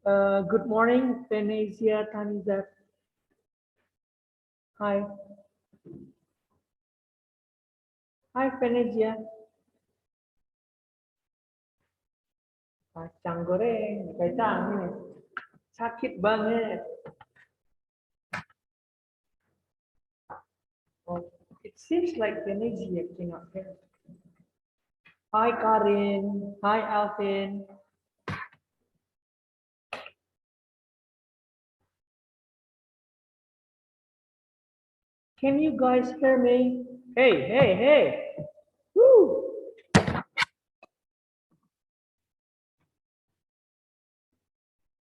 Good morning, Venezia Tanizat. Hi. Hi, Venezia. Kacang goreng, kacang ini. Sakit banget. Oh, it seems like Venezia cannot hear. Hi, Karin. Hi, Alvin. Can you guys hear me? Hey, hey, hey. Woo!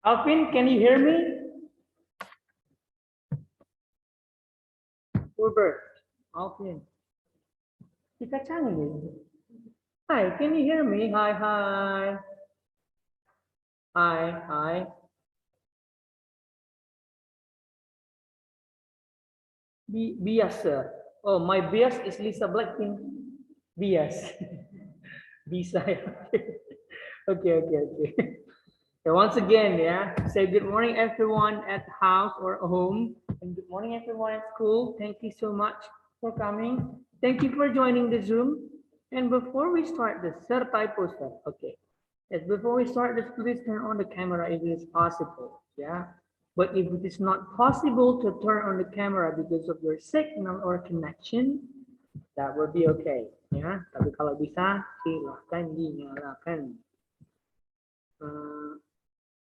Alvin, can you hear me? Uber. Alvin. Si kacang ini. Hi, can you hear me? Hi, hi. Hi, hi. Biasa. Oh, my bias is Lisa Blackpink. Bias. Bisa. Okay, okay, okay. So once again, yeah, say good morning everyone at house or home, and good morning everyone at school. Thank you so much for coming. Thank you for joining the Zoom. And before we start this, sir typo sir. Okay. Yes, before we start this, please turn on the camera if it is possible. Yeah. But if it is not possible to turn on the camera because of your signal or connection, that would be okay. Ya, tapi kalau bisa silahkan dinyalakan.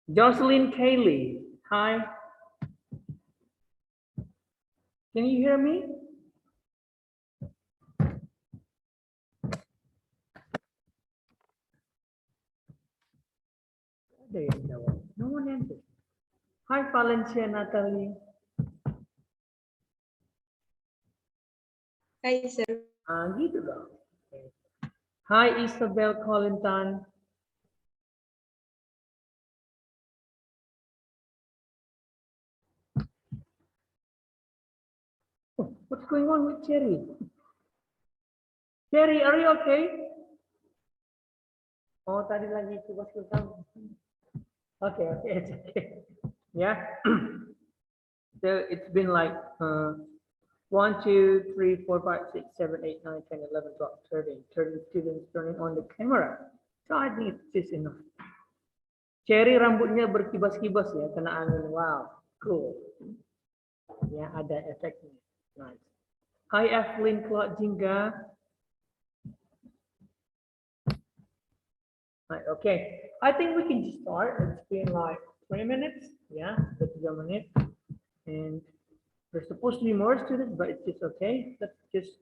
Jocelyn Kaylee, hi. Can you hear me? Ada yang jawab. No one answered. Hi Valencia Natalie. Hi, sir. Gitu dong. Okay. Hi Isabel Colintan. Oh, what's going on with Cherry? Cherry, are you okay? Oh, tadi lagi tugas kamu. Okay, okay, it's okay. Yeah. So it's been like 1, 2, 3, 4, 5, 6, 7, 8, 9, 10, 11, 12, 13. 13 students turning on the camera. So I think it's just enough. Cherry rambutnya berkibas-kibas ya, kena angin. Wow, cool. Ya, ada efeknya. Nice. Hi Evelyn Claude Jingga. Right, okay. I think we can just start. It's been like 20 minutes. Yeah, 30 minutes. And there's supposed to be more students, but it's just okay. Let's just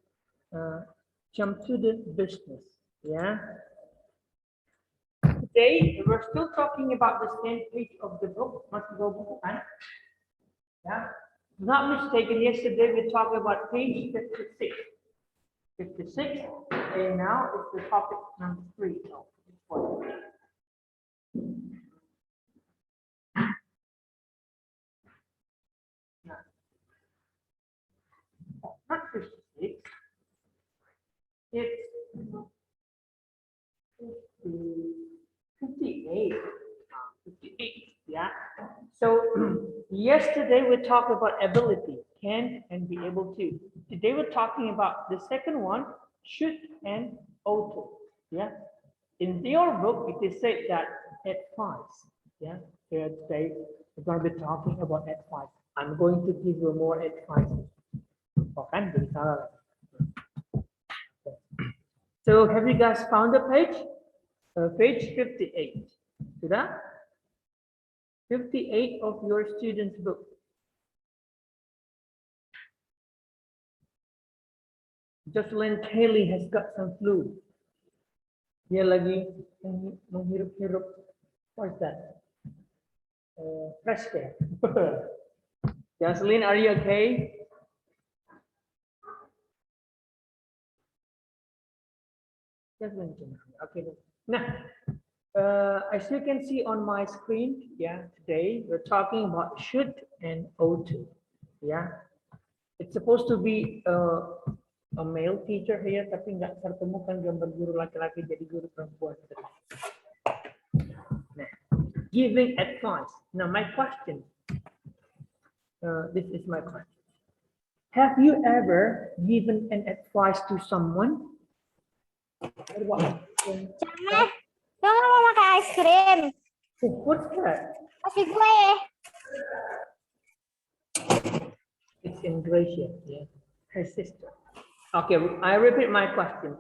jump to the business. Yeah. Today, we're still talking about the same page of the book. Yeah. Not mistaken, yesterday we talked about page 56. 56, and now it's the topic number 3. So, not 56, it's 58. 58, yeah. So yesterday we talked about ability, can and be able to. Today we're talking about the second one, should and ought to. Yeah. In your book, it is said that advice. Yeah. Here today we're going to be talking about advice. I'm going to give you more advice. Okay. So have you guys found the page? Page 58. Sudah? 58 of your students' book. Jocelyn Kelly has got some flu. Dia lagi menghirup-hirup. What's that? Fresh air. Jocelyn, are you okay? Jocelyn, okay. Now, as you can see on my screen, yeah, today we're talking about should and ought to. Yeah, it's supposed to be a male teacher here, tapi nggak tertemukan gambar guru laki-laki jadi guru perempuan. Nah, giving advice. Now, my question, this is my question. Have you ever given an advice to someone? What about Yang mau makan es krim. oh, what's that? Kasih gue. It's in Gracia, yeah, her sister. Okay, I repeat my question.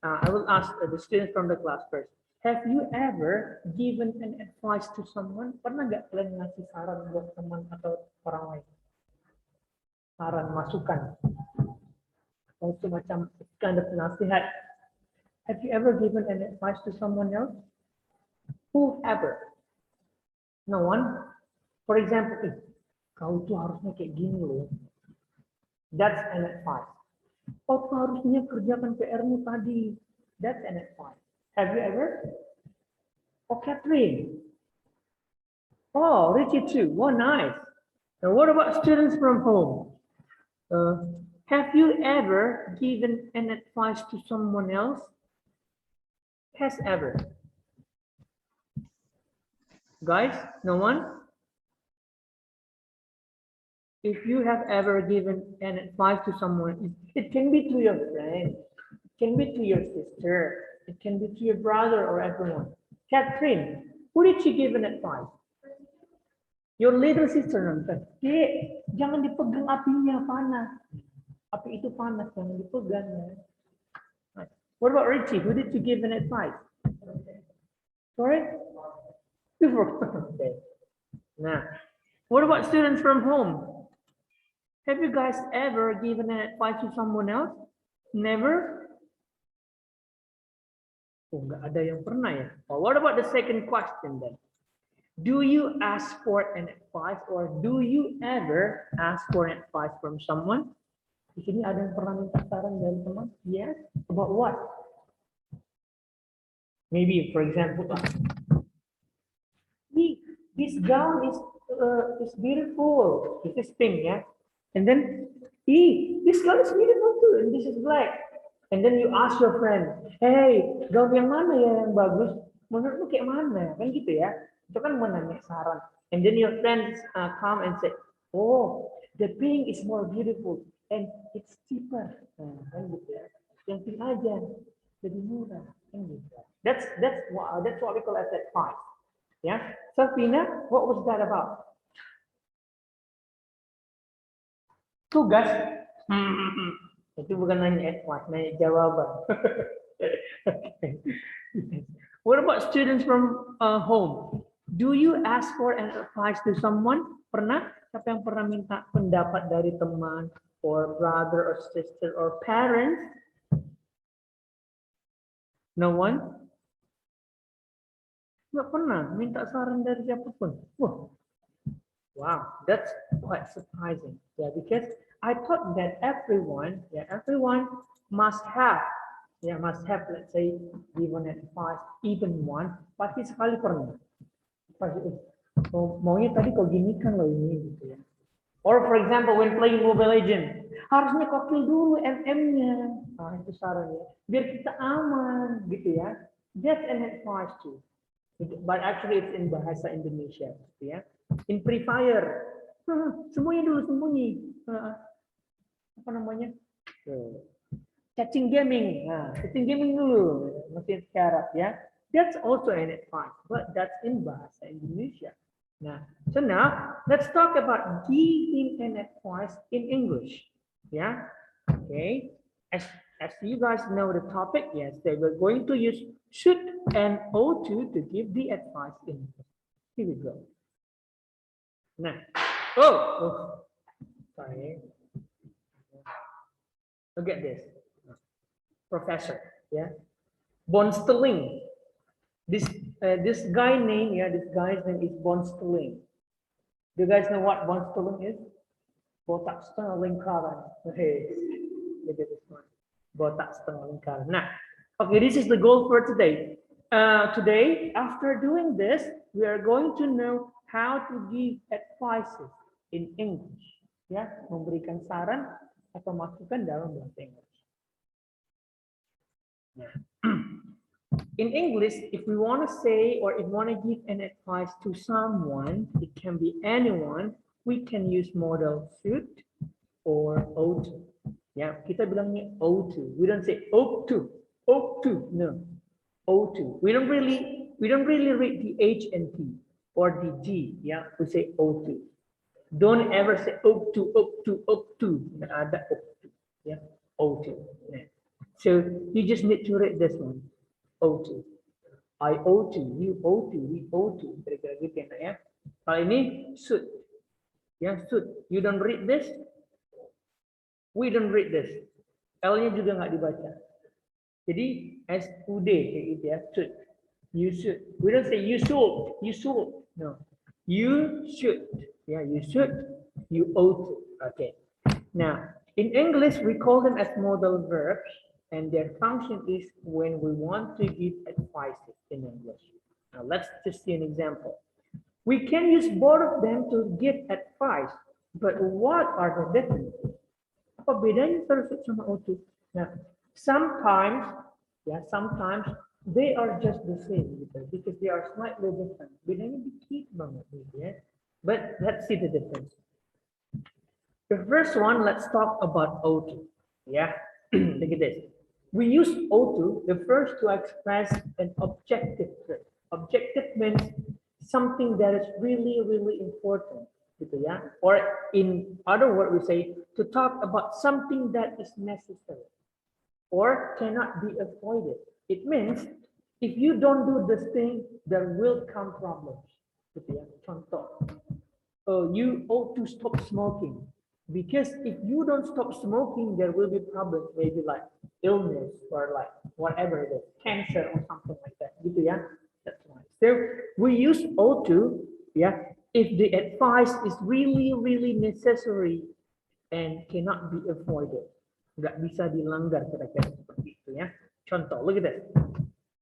I will ask the students from the class first. Have you ever given an advice to someone? Pernah nggak kalian ngasih saran buat teman atau orang lain? Saran, masukan. Atau semacam kind of nasihat. Have you ever given an advice to someone else? Who ever? No one? For example, kau tuh harusnya kayak gini loh. That's an advice. Oh, kau harusnya kerjakan PR-mu tadi. That's an advice. Have you ever? Oh, Catherine. Oh, Richie too. Oh, nice. Now, what about students from home? Have you ever given an advice to someone else? Has ever? Guys, no one? If you have ever given an advice to someone, it can be to your friend, it can be to your sister, it can be to your brother or everyone. Catherine, who did you give an advice? Your little sister nonton. Dek, jangan dipegang apinya, panas. Api itu panas, jangan dipegang. Ya. What about Richie? Who did you give an advice? Sorry? Okay. Now, what about students from home? Have you guys ever given an advice to someone else? Never? Oh, nggak ada yang pernah ya. Well, what about the second question then? Do you ask for an advice or do you ever ask for an advice from someone? Di sini ada yang pernah minta saran dari teman? Yes. About what? Maybe, for example, this gown is beautiful. This is pink, yeah. And then, this gown is beautiful too, and this is black. And then you ask your friend, hey, gaun yang mana ya yang bagus? Menurutmu kayak mana? Kan gitu ya. Itu kan menanya saran. And then your friends come and say, oh, the pink is more beautiful and it's cheaper. Nah, kan gitu ya. Yang pink aja, jadi murah. Kan gitu. That's what we call as advice. Yeah. Safina, what was that about? Tugas. Itu bukan nanya advice, nanya jawaban. Okay. What about students from home? Do you ask for an advice to someone? Pernah? Siapa yang pernah minta pendapat dari teman, or brother, or sister, or parents? No one? Nggak pernah minta saran dari siapapun. Wow, that's quite surprising. Yeah, because I thought that everyone must have, let's say, given advice, even one, pasti sekali pernah. Pasti, maunya tadi kau gini kan lo ini gitu ya. Or for example, when playing Mobile Legends, harusnya kau kill dulu MM-nya. Nah, itu sarannya. Biar kita aman, gitu ya. That's an advice too. But actually it's in bahasa Indonesia, gitu ya. In Free Fire, semuanya dulu sembunyi. Apa namanya? Chatting gaming. Nah, chatting gaming dulu, masih syarat ya. That's also an advice, but that's in bahasa Indonesia. Nah, so now let's talk about giving an advice in English. Yeah, okay. As you guys know the topic, yes, they were going to use should and ought to give the advice in English. Here we go. Nah, sorry. Look at this, professor. Yeah, Bonsteling. This guy name, this guy's name is Bonsteling. Do you guys know what Bonsteling is? Botak setengah lingkaran. Hey, look at this one. Botak setengah lingkaran. Nah, okay, this is the goal for today. Today, after doing this, we are going to know how to give advices in English. Ya, memberikan saran atau masukan dalam bahasa Inggris. Nah. In English, if we want to say or if we want to give an advice to someone, it can be anyone, we can use modal should or ought to. Ya, kita bilangnya ought to. We don't say ought to, no, ought to. We don't really read the H and T or the G. Yeah, we say ought to. Don't ever say ought to. Nggak ada ought to. Yeah, ought to. Yeah. So you just need to read this one. Ought to. I ought to, you ought to, we ought to. Kira-kira gitu ya. Kalau ini should. Ya, should. You don't read this. We don't read this. L-nya juga nggak dibaca. Jadi SUD kayak gitu ya. Should. You should. We don't say you should. You should. No. You should. Yeah, you should. You ought to. Okay. Now, in English, we call them as modal verbs, and their function is when we want to give advice in English. Now, let's just see an example. We can use both of them to give advice, but what are the differences? Apa bedanya should sama ought to? Now, sometimes they are just the same because they are slightly different. Bedanya dikit banget ya. But let's see the difference. The first one, let's talk about ought to. Yeah, look at this. We use ought to, the first to express an objective truth. Objective means something that is really, really important. Gitu ya. Or in other words, we say to talk about something that is necessary or cannot be avoided. It means if you don't do this thing, there will come problems. Gitu ya. Contoh, you ought to stop smoking. Because if you don't stop smoking, there will be problems, maybe like illness or like whatever it is, cancer or something like that. Gitu ya. That's why. So we use ought to, yeah, if the advice is really, really necessary and cannot be avoided. Nggak bisa dilanggar kira-kira seperti itu ya. Contoh, look at this.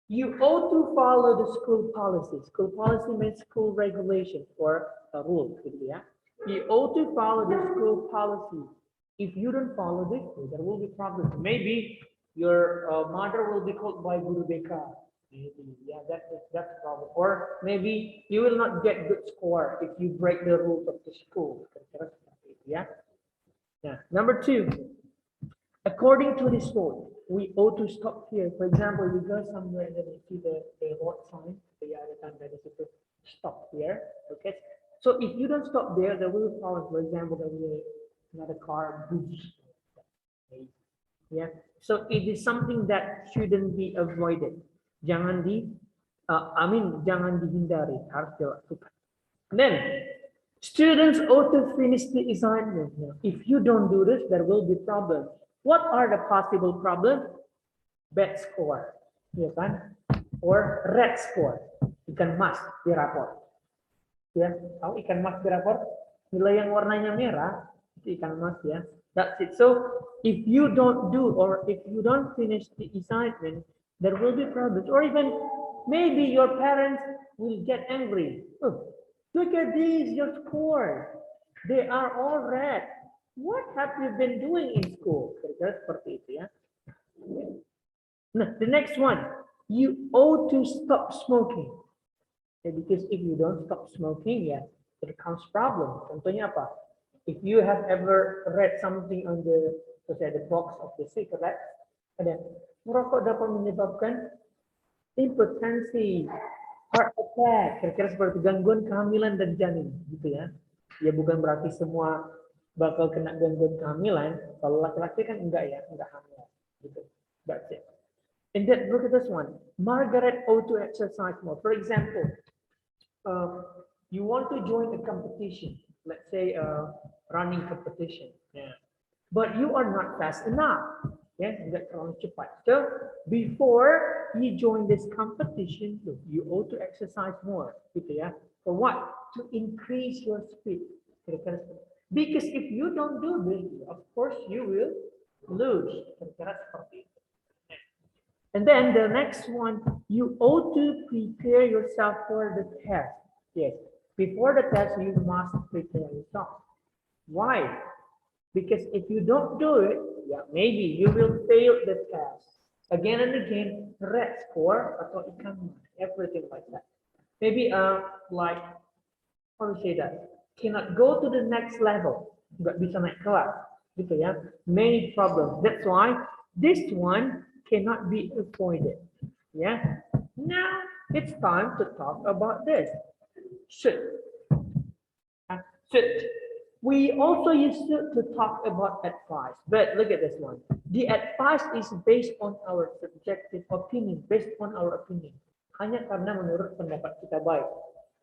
You ought to follow the school policy. School policy means school regulations or a rule, gitu ya. You ought to follow the school policy. If you don't follow this, there will be problems. Maybe your mother will be called by Guru BK. Yeah, that's a problem. Or maybe you will not get good score if you break the rules of the school. Yeah. Yeah. Number two, according to this rule, we ought to stop here. For example, you go somewhere and then you see the road sign. Stop here. Okay. So if you don't stop there, there will be problems. For example, there will be another car. Yeah. So it is something that shouldn't be avoided. Jangan jangan dihindari, harus dilakukan. Then, students ought to finish the assignment. If you don't do this, there will be problems. What are the possible problems? Bad score, ya kan? Or red score, ikan mas di rapor. Ya, tahu ikan mas di rapor? Nilai yang warnanya merah itu ikan mas ya. That's it. So, if you don't do or if you don't finish the assignment, there will be problems, or even maybe your parents will get angry. Oh, look at these, your scores. They are all red. What have you been doing in school? Seperti itu ya. Nah, the next one, you ought to stop smoking. Because if you don't stop smoking, yeah, it becomes problem. Contohnya apa? If you have ever read something on the box of the cigarette, ada merokok dapat menyebabkan impotensi, heart attack, kira-kira seperti gangguan kehamilan dan janin, gitu ya. Ya bukan berarti semua bakal kena gangguan kehamilan. Kalau laki-laki kan enggak ya, enggak hamil, gitu. That's it. And then look at this one. Margaret ought to exercise more. For example, you want to join a competition, let's say a running competition, yeah. But you are not fast enough. Ya, enggak terlalu cepat. So before you join this competition, you ought to exercise more, gitu ya. For what? To increase your speed. Because if you don't do this, of course you will lose. Seperti itu. And then the next one, you ought to prepare yourself for the test. Yes, before the test, you must prepare yourself. Why? Because if you don't do it, yeah, maybe you will fail the test. Again and again, red score atau ikan mas, everything like that. Maybe like how to say that? Cannot go to the next level, nggak bisa naik kelas, gitu ya. Many problems. That's why this one cannot be avoided. Yeah. Now it's time to talk about this. Should. Should. We also used to talk about advice, but look at this one. The advice is based on our subjective opinion, based on our opinion. Hanya karena menurut pendapat kita baik.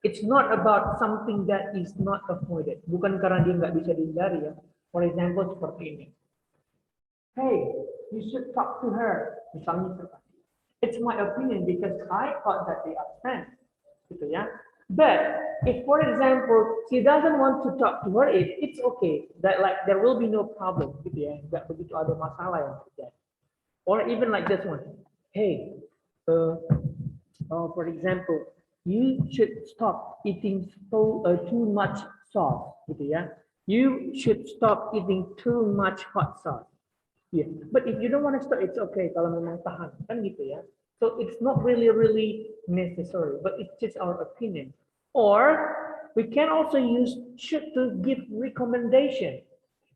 It's not about something that is not avoided. Bukan karena dia nggak bisa dihindari ya. For example seperti ini. Hey, you should talk to her. Misalnya seperti ini. It's my opinion because I thought that they are friends. Gitu ya. But if, for example, she doesn't want to talk to her, it's okay. That like there will be no problem, gitu ya. Nggak begitu ada masalah yang terjadi. Or even like this one. Hey, for example, you should stop eating too much sauce, gitu ya. You should stop eating too much hot sauce. Yeah, but if you don't want to stop, it's okay. Kalau memang tahan, kan gitu ya. So it's not really necessary, but it's just our opinion. Or we can also use should to give recommendation.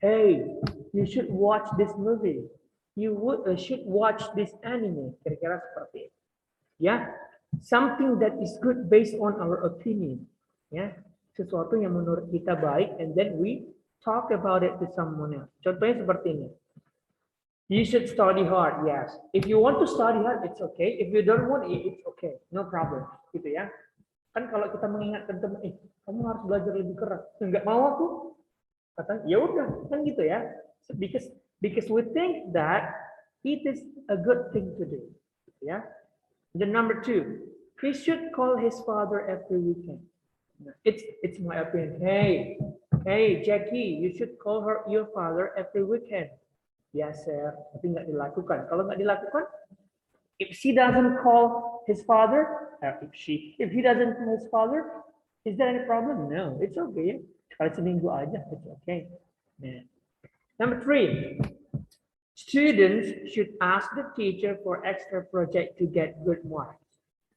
Hey, you should watch this movie. You should watch this anime. Kira-kira seperti itu. Ya, something that is good based on our opinion. Ya, sesuatu yang menurut kita baik, and then we talk about it to someone else. Contohnya seperti ini. You should study hard, yes. If you want to study hard, it's okay. If you don't want, it's okay. No problem. Gitu ya. Kan kalau kita mengingatkan teman, kamu harus belajar lebih keras. Enggak mau aku. Kata, ya udah, kan gitu ya. Because we think that it is a good thing to do. Gitu ya. Then number 2, he should call his father every weekend. It's my opinion. Hey, Jackie, you should call your father every weekend. Yes, sir. Tapi nggak dilakukan. Kalau nggak dilakukan, if she doesn't call his father, if he doesn't call his father, is there any problem? No, it's okay. Kalau seminggu aja, it's okay. Yeah. Number 3, students should ask the teacher for extra project to get good marks.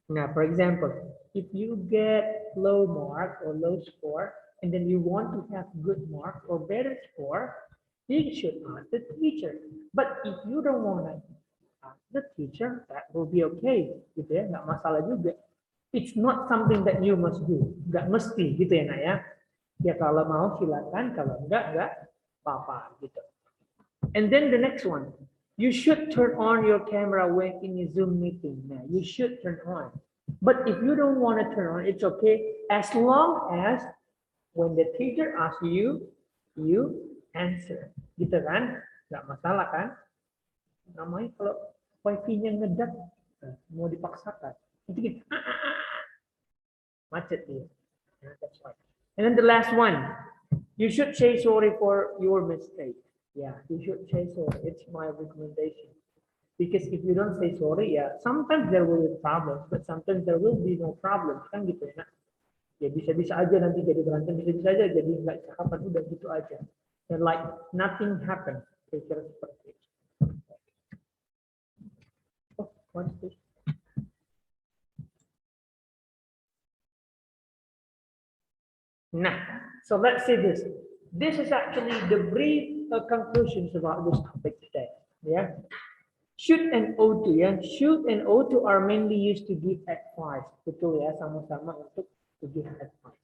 Now, for example, if you get low mark or low score, and then you want to have good marks or better score, you should ask the teacher. But if you don't want to ask the teacher, that will be okay. Gitu ya, nggak masalah juga. It's not something that you must do. Nggak mesti, gitu ya, Nak ya. Ya kalau mau silakan, kalau enggak apa-apa, gitu. And then the next one, you should turn on your camera when in a Zoom meeting. Nah, you should turn on. But if you don't want to turn on, it's okay. As long as when the teacher asks you, you answer, gitu kan? Nggak masalah kan? Namanya kalau wifi-nya ngedap, mau dipaksakan, itu gitu, macet dia. That's why. And then the last one, you should say sorry for your mistake. Yeah, you should say sorry. It's my recommendation. Because if you don't say sorry, yeah, sometimes there will be problems, but sometimes there will be no problems, kan gitu ya. Ya bisa-bisa aja nanti jadi berantem, bisa-bisa aja jadi nggak cakapan, udah gitu aja. And like nothing happened. Kira-kira seperti itu. Oh, what's this? Nah, so let's see this. This is actually the brief conclusions about this topic today. Yeah. Should and ought to, ya. Should and ought to are mainly used to give advice. Betul ya, sama-sama untuk to give advice.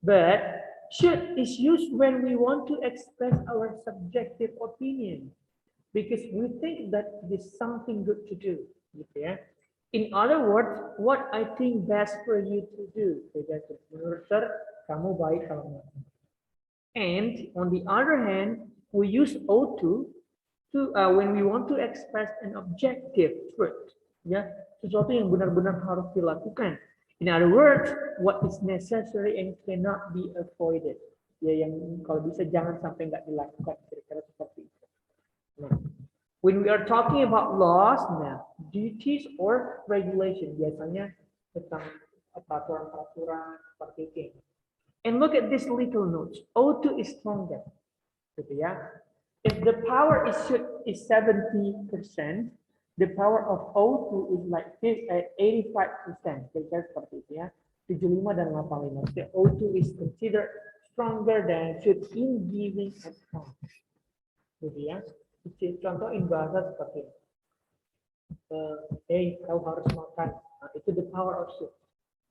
But should is used when we want to express our subjective opinion because we think that it is something good to do. Gitu ya. In other words, what I think best for you to do. Menurut sir, kamu baik kalau mau. And on the other hand, we use ought to when we want to express an objective truth. Ya, sesuatu yang benar-benar harus dilakukan. In other words, what is necessary and cannot be avoided. Ya, yang kalau bisa jangan sampai nggak dilakukan, kira-kira seperti itu. Nah, when we are talking about laws, nah, duties or regulation, biasanya tentang peraturan-peraturan seperti itu. And look at this little notes. Ought to is stronger. Gitu ya. If the power is 70%, the power of O2 is like 85%. Kira-kira seperti itu ya. 75 dan 85. The O2 is considered stronger than should in giving advice. Gitu ya. Contoh in bahasa seperti ini. Hey, kau harus makan. Nah, itu the power of should.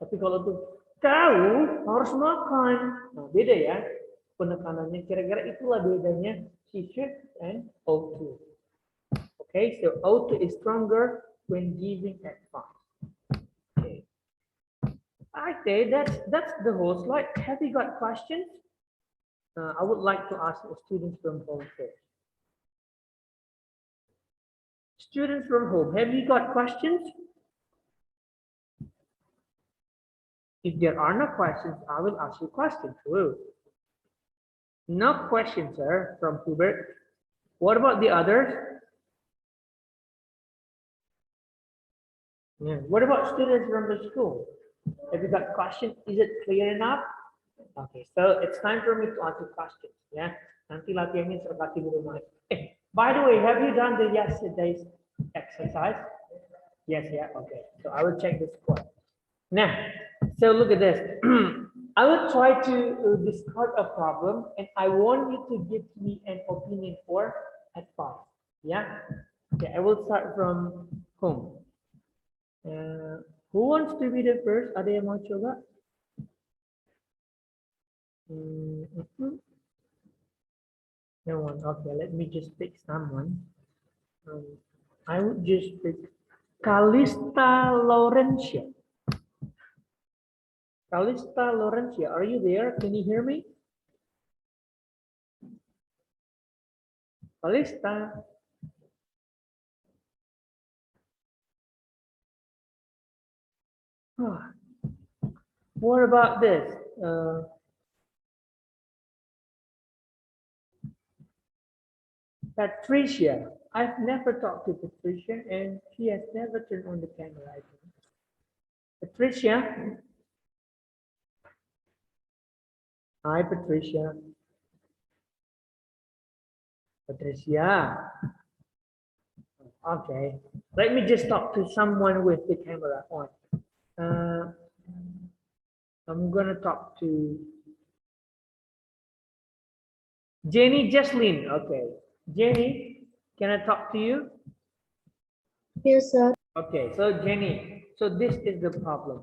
Tapi kalau tuh kau harus makan. Nah, beda ya. Penekanannya kira-kira itulah bedanya she should and O2. Okay, so O2 is stronger when giving advice. Okay. Okay, that's the whole slide. Have you got questions? I would like to ask the students from home first. Students from home, have you got questions? If there are no questions, I will ask you questions. Whoa. No questions, sir, from Hubert. What about the others? Yeah. What about students from the school? Have you got questions? Is it clear enough? Okay, so it's time for me to answer questions. Yeah. Nanti latihannya seperti di rumah. By the way, have you done the yesterday's exercise? Yes, yeah, okay. So I will check the score. Now, so look at this. I will try to discard a problem and I want you to give me an opinion or advice. Yeah? Okay, I will start from home. Who wants to be the first? Ada yang mau coba? No one. Okay, let me just pick someone. I would just pick Calista Laurentia. Calista Laurentia, are you there? Can you hear me? Calista. What about this? Patricia. I've never talked to Patricia and she has never turned on the camera. I think. Patricia. Hi, Patricia. Patricia. Okay. Let me just talk to someone with the camera on. I'm going to talk to Jenny Jesslyn. Okay. Jenny, can I talk to you? Yes, sir. Okay, so Jenny, so this is the problem.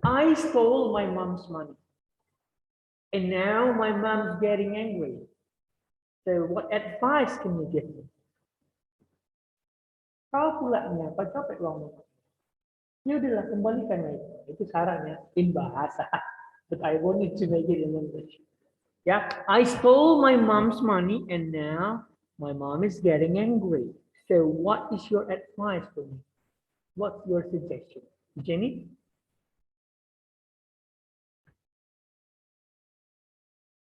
I stole my mom's money. And now my mom's getting angry. So what advice can you give me? Kau pulangnya, kau capek uangmu. Ya udahlah, kembalikan lagi. Itu sarannya in bahasa. But I wanted to make it in English. Yeah, I stole my mom's money and now my mom is getting angry. So what is your advice for me? What's your suggestion? Jenny?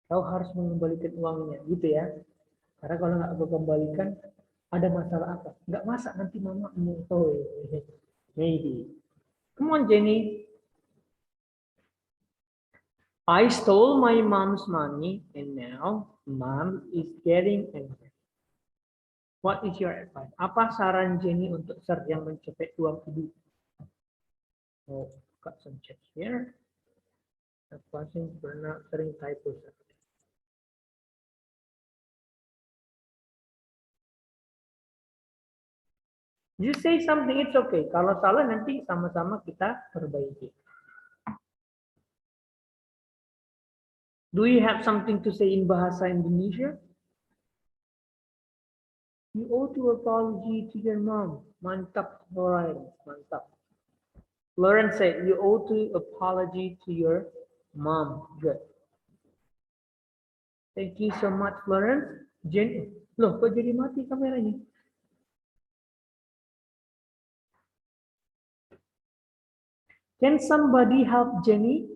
Kau harus mengembalikan uangnya, gitu ya. Karena kalau nggak aku kembalikan, ada masalah apa? Nggak masak nanti mama oh, maybe. Come on, Jenny. I stole my mom's money and now mom is getting angry. What is your advice? Apa saran Jenny untuk yang mencapai uang ibu? Oh, got some checks here. Advising pernah sering typo. You say something, it's okay. Kalau salah nanti sama-sama kita perbaiki. Do you have something to say in Bahasa Indonesia? You owe to apology to your mom. Mantap, Lawrence. Mantap. Lawrence said, you owe to apology to your mom. Good. Thank you so much, Lawrence. Jen, loh, kok jadi mati kameranya? Can somebody help Jenny?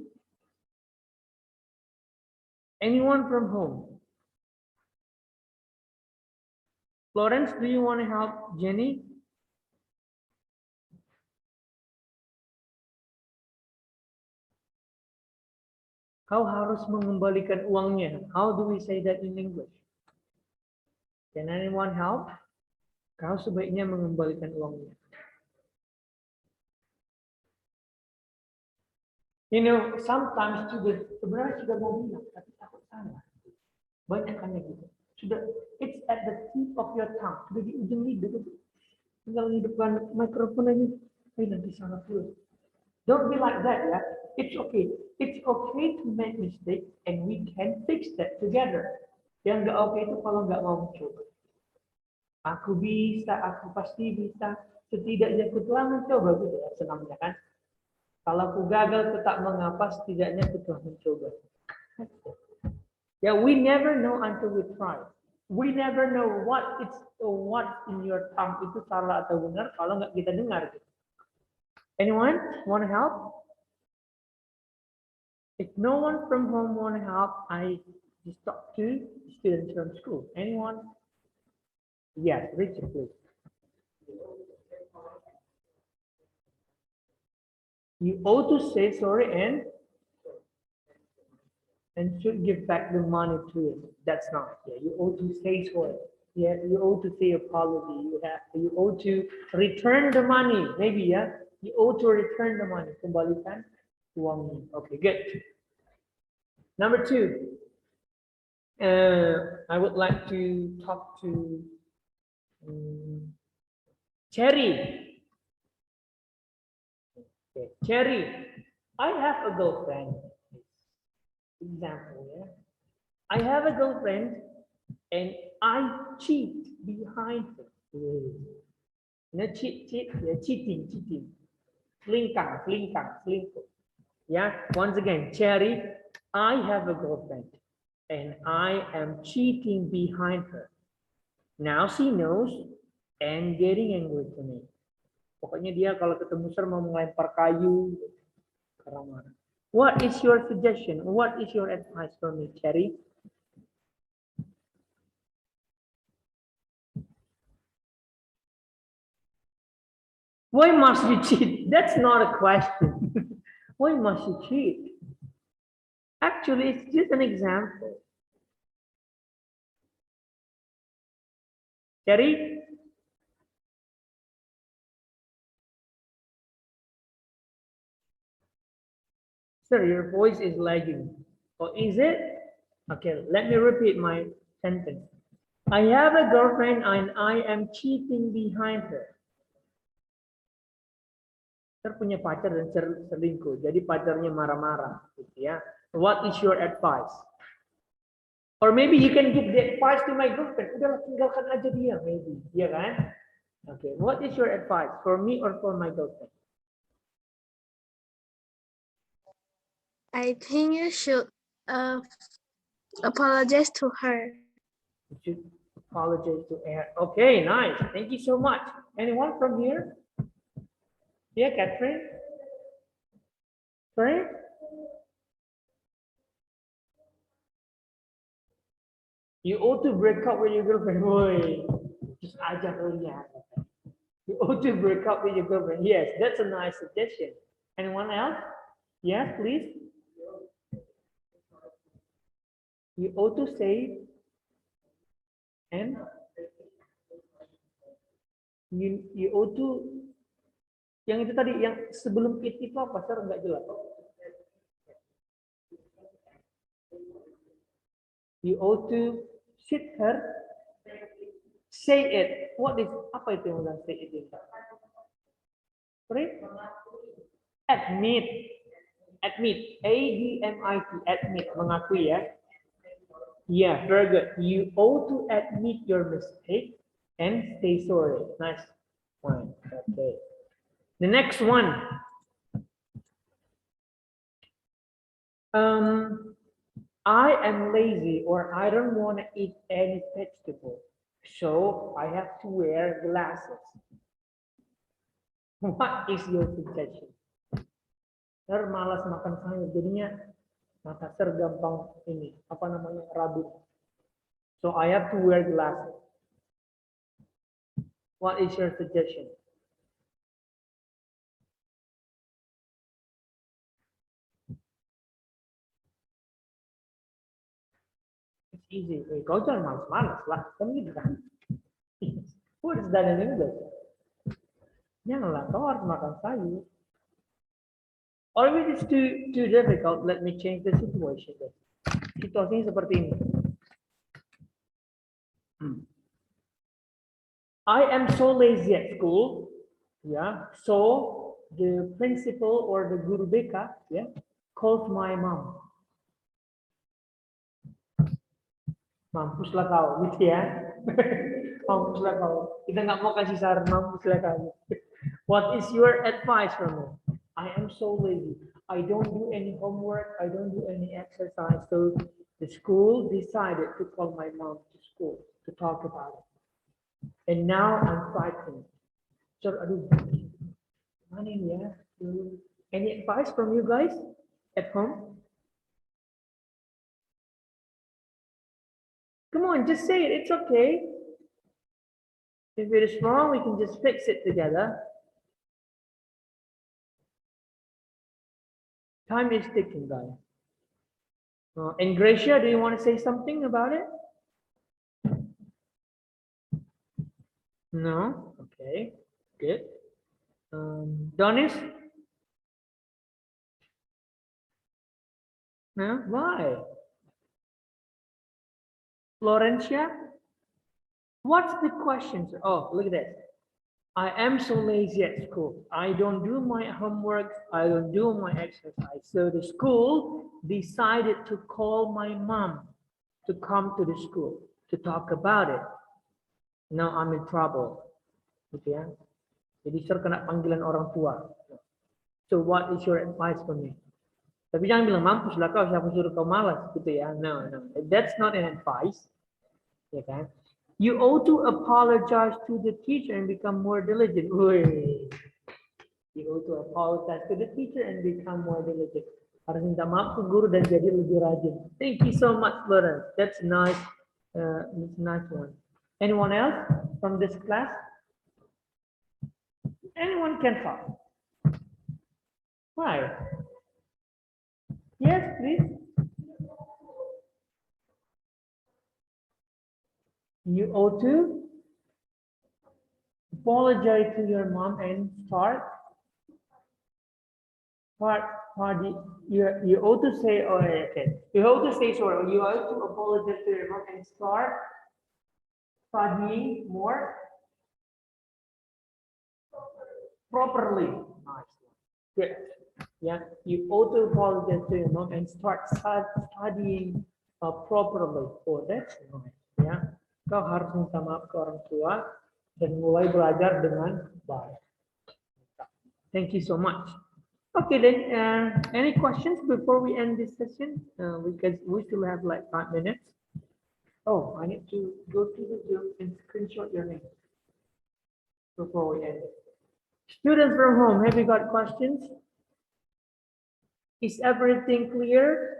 Anyone from home? Lawrence, do you want to help Jenny? Kau harus mengembalikan uangnya. How do we say that in English? Can anyone help? Kau sebaiknya mengembalikan uangnya. You know, sometimes student sebenarnya sudah mau bilang, tapi takut salah. Banyak kan yang gitu. Sudah, it's at the tip of your tongue. Sudah di ujung lidah. Tinggal hidupkan mikrofon aja. Nanti salah dulu. Don't be like that, ya. It's okay. It's okay to make mistake and we can fix that together. Yang nggak oke itu kalau nggak mau mencoba. Aku bisa, aku pasti bisa. Setidaknya aku telah mencoba, gitu ya, senangnya kan. Kalau aku gagal tetap mengapa, setidaknya aku telah mencoba. Yeah, we never know until we try. We never know what in your tongue itu salah atau benar kalau nggak kita dengar. Anyone want to help? If no one from home want to help, I just talk to students from school. Anyone? Yes, Richard, please. You ought to say sorry and should give back the money to him. That's not. Yeah, you ought to say sorry. Yeah, you ought to say apology. You ought to return the money. Maybe, yeah. You ought to return the money. Kembalikan uangnya. Okay, good. Number 2. I would like to talk to Cherry. Okay. Cherry, I have a girlfriend. Example, yeah. I have a girlfriend and I cheat behind her. No, cheat, yeah, cheating. Selingkuh. Yeah, once again, Cherry, I have a girlfriend and I am cheating behind her. Now she knows and getting angry to me. Pokoknya dia kalau ketemu Sir mau melempar kayu. What is your suggestion? What is your advice for me, Cherry? Why must you cheat? That's not a question. Why must you cheat? Actually, it's just an example. Cherry? Sir, your voice is lagging. Oh, is it? Okay, let me repeat my sentence. I have a girlfriend and I am cheating behind her. Sir punya pacar dan selingkuh, jadi pacarnya marah-marah, gitu ya. What is your advice? Or maybe you can give the advice to my girlfriend. Udah tinggalkan aja dia, maybe, ya kan? Okay, what is your advice for me or for my girlfriend? I think you should apologize to her. You should apologize to her. Okay, nice. Thank you so much. Anyone from here? Yeah, Catherine? Sorry? You ought to break up with your girlfriend. Boy, just aja ya. You ought to break up with your girlfriend. Yes, that's a nice suggestion. Anyone else? Yes, please. You ought to say and you ought to yang itu tadi yang sebelum itu apa? Sir nggak jelas. You ought to sit her. Say it. What is apa itu yang udah say it? Sorry? Admit. ADMIT. Admit. Mengakui ya. Yeah, very good. You ought to admit your mistake and say sorry. Nice one. Okay. The next one. I am lazy or I don't want to eat any vegetable. So I have to wear glasses. What is your suggestion? Sir malas makan sayur, jadinya mata Sir gampang ini, apa namanya, rabun. So I have to wear glasses. What is your suggestion? It's easy. Kau jangan malas-malas lah, kan gitu kan? What is that in English? Janganlah, kau harus makan sayur. Or if it is too difficult, let me change the situation. Situasinya seperti ini. I am so lazy at school. Yeah. So the principal or the guru BK, yeah, calls my mom. Mampuslah kau, gitu ya. Mampuslah kau. Kita nggak mau kasih saran, mampuslah kamu. What is your advice for me? I am so lazy. I don't do any homework. I don't do any exercise. So the school decided to call my mom to school to talk about it. And now I'm frightened. So, aduh, mana ini ya? Any advice from you guys at home? Come on, just say it. It's okay. If it is wrong, we can just fix it together. Time is ticking, guys. And Gracia, do you want to say something about it? No? Okay, good. Donis? No? Why? Florencia? What's the question? Oh, look at this. I am so lazy at school. I don't do my homework. I don't do my exercise. So the school decided to call my mom to come to the school to talk about it. Now I'm in trouble. Gitu ya. Jadi sir kena panggilan orang tua. So what is your advice for me? Tapi jangan bilang mampus lah kau, siapa suruh kau malas gitu ya. No, no. That's not an advice. Ya kan? You ought to apologize to the teacher and become more diligent. Wait. You ought to apologize to the teacher and become more diligent. Harus minta maaf ke guru dan jadi lebih rajin. Thank you so much, Florence. That's nice. Nice one. Anyone else from this class? Anyone can talk. Why? Yes, please. You ought to apologize to your mom and start. You ought to say, oh, okay. You ought to say sorry. You ought to apologize to your mom and start studying more properly. Nice. Good. Yeah. You ought to apologize to your mom and start studying properly. Oh, that's nice. Yeah. Kau harus minta maaf ke orang tua dan mulai belajar dengan baik. Thank you so much. Okay, then any questions before we end this session? Because we still have like 5 minutes. Oh, I need to go to the Zoom and screenshot your name before we end it. Students from home, have you got questions? Is everything clear?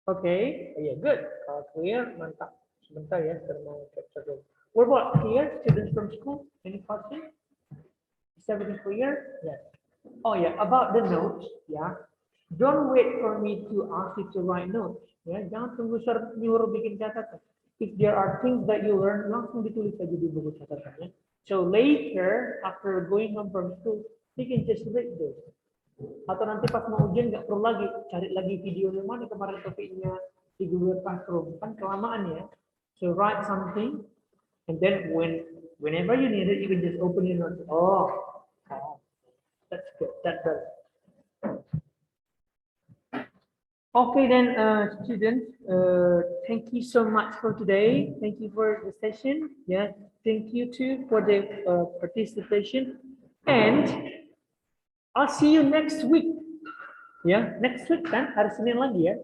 Okay, yeah, good. Clear, mantap. Sebentar ya, mau capture dulu. What about clear? Students from school, any questions? Is everything clear? Yes. Oh yeah, about the notes, yeah. Don't wait for me to ask you to write notes. Ya, jangan tunggu nyuruh bikin catatan. If there are things that you learn, langsung ditulis aja di buku catatannya. So later, after going home from school, you can just read those. Atau nanti pas mau ujian nggak perlu lagi cari lagi video yang mana kemarin topiknya di Google Classroom, kan kelamaan ya. So write something, and then whenever you need it, you can just open your notes. Oh, that's good. That does. Okay then, students, thank you so much for today. Thank you for the session. Yeah, thank you too for the participation, and I'll see you next week. Yeah, next week kan, hari Senin lagi ya.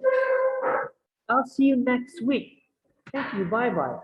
I'll see you next week. Thank you. Bye bye.